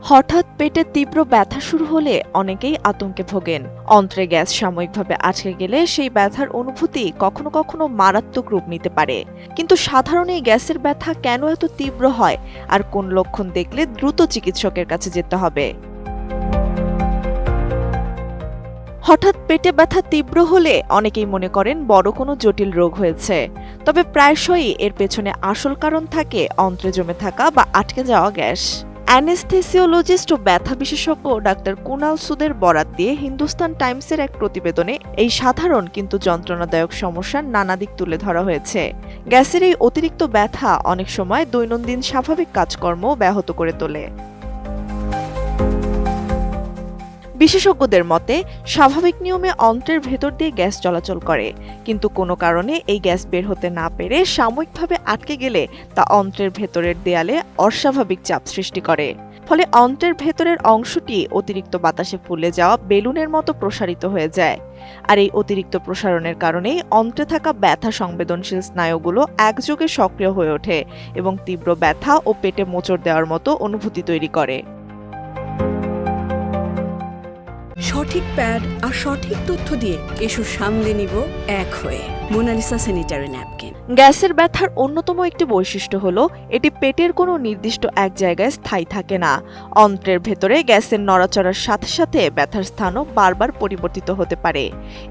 হঠাৎ পেটে তীব্র ব্যথা শুরু হলে অনেকেই আতঙ্কে ভোগেন। অন্ত্রে গ্যাস সাময়িকভাবে আটকে গেলে সেই ব্যথার অনুভূতি কখনো কখনো মারাত্মক রূপ নিতে পারে। কিন্তু সাধারণ এই গ্যাসের ব্যথা কেন এত তীব্র হয়, আর কোন লক্ষণ দেখলে দ্রুত চিকিৎসকের কাছে যেতে হবে? হঠাৎ পেটে ব্যথা তীব্র হলে অনেকেই মনে করেন বড় কোনো জটিল রোগ হয়েছে। তবে প্রায়শই এর পেছনে আসল কারণ থাকে অন্ত্রে জমে থাকা বা আটকে যাওয়া গ্যাস। অ্যানেস্থেসিওলজিস্ট ও ব্যথা বিশেষজ্ঞ ডাক্তার কুনাল সুদের বরাত দিয়ে হিন্দুস্তান টাইমসের এক প্রতিবেদনে এই সাধারণ কিন্তু যন্ত্রণাদায়ক সমস্যার নানা দিক তুলে ধরা হয়েছে। গ্যাসের এই অতিরিক্ত ব্যথা অনেক সময় দৈনন্দিন স্বাভাবিক কাজকর্ম ব্যাহত করে তোলে। বিশেষজ্ঞদের মতে, স্বাভাবিক নিয়মে অন্ত্রের ভেতর দিয়ে গ্যাস চলাচল করে, কিন্তু কোনো কারণে এই গ্যাস বের হতে না পেরে সাময়িকভাবে আটকে গেলে তা অন্ত্রের ভেতরের দেয়ালে অস্বাভাবিক চাপ সৃষ্টি করে। ফলে অন্ত্রের ভেতরের অংশটি অতিরিক্ত বাতাসে ফুলে যাওয়া বেলুনের মতো প্রসারিত হয়ে যায়। আর এই অতিরিক্ত প্রসারণের কারণেই অন্ত্রে থাকা ব্যথা সংবেদনশীল স্নায়ুগুলো একযোগে সক্রিয় হয়ে ওঠে এবং তীব্র ব্যথা ও পেটে মোচড় দেওয়ার মতো অনুভূতি তৈরি করে। সঠিক প্যাড আর সঠিক তথ্য দিয়ে এসব সামলে নিব এক হয়ে। Monalisa sanitary napkin. গ্যাসের ব্যথার অন্যতম একটি বৈশিষ্ট্য হলো এটি পেটের কোনো নির্দিষ্ট এক জায়গায় স্থায়ী থাকে না। অন্ত্রের ভেতরে গ্যাসের নড়াচড়ার সাথে সাথে ব্যথার স্থানও বারবার পরিবর্তিত হতে পারে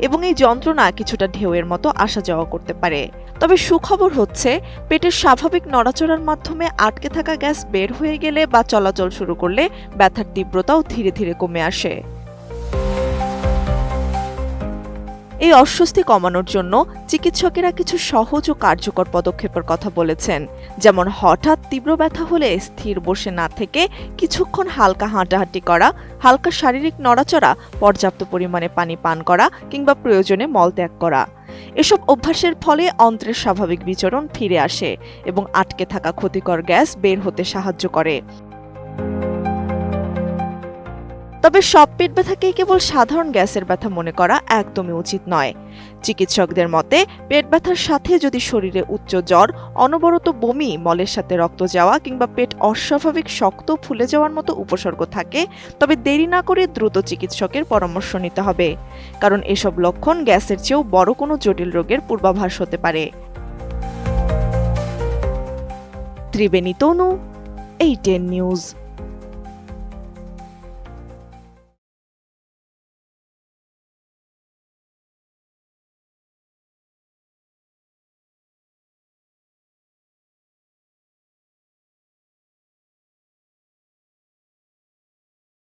এবং এই যন্ত্রণা কিছুটা ঢেউয়ের মতো আসা যাওয়া করতে পারে। তবে সুখবর হচ্ছে, পেটের স্বাভাবিক নড়াচড়ার মাধ্যমে আটকে থাকা গ্যাস বের হয়ে গেলে বা চলাচল শুরু করলে ব্যথার তীব্রতাও ধীরে ধীরে কমে আসে। এই অস্বস্তি কমানোর জন্য চিকিৎসকেরা কিছু সহজ ও কার্যকর পদক্ষেপের কথা বলেছেন, যেমন হঠাৎ তীব্র ব্যথা হলে স্থির বসে না থেকে কিছুক্ষণ হালকা হাঁটাহাঁটি করা, হালকা শারীরিক নড়াচড়া, পর্যাপ্ত পরিমাণে পানি পান করা কিংবা প্রয়োজনে মলত্যাগ করা। এসব অভ্যাসের ফলে অন্ত্রের স্বাভাবিক বিচরণ ফিরে আসে এবং আটকে থাকা ক্ষতিকর গ্যাস বের হতে সাহায্য করে। তবে সব পেট ব্যথাকেই কেবল সাধারণ গ্যাসের ব্যথা মনে করা একদমই উচিত নয়। চিকিৎসকদের মতে, পেট ব্যথার সাথে যদি শরীরে উচ্চ জ্বর, অনবরত বমি, মলের সাথে রক্ত যাওয়া কিংবা পেট অস্বাভাবিক শক্ত ফুলে যাওয়ার মতো উপসর্গ থাকে, তবে দেরি না করে দ্রুত চিকিৎসকের পরামর্শ নিতে হবে, কারণ এসব লক্ষণ গ্যাসের চেয়েও বড় কোনো জটিল রোগের পূর্বাভাস হতে পারে। ত্রিবেণী তনু, ATN নিউজ।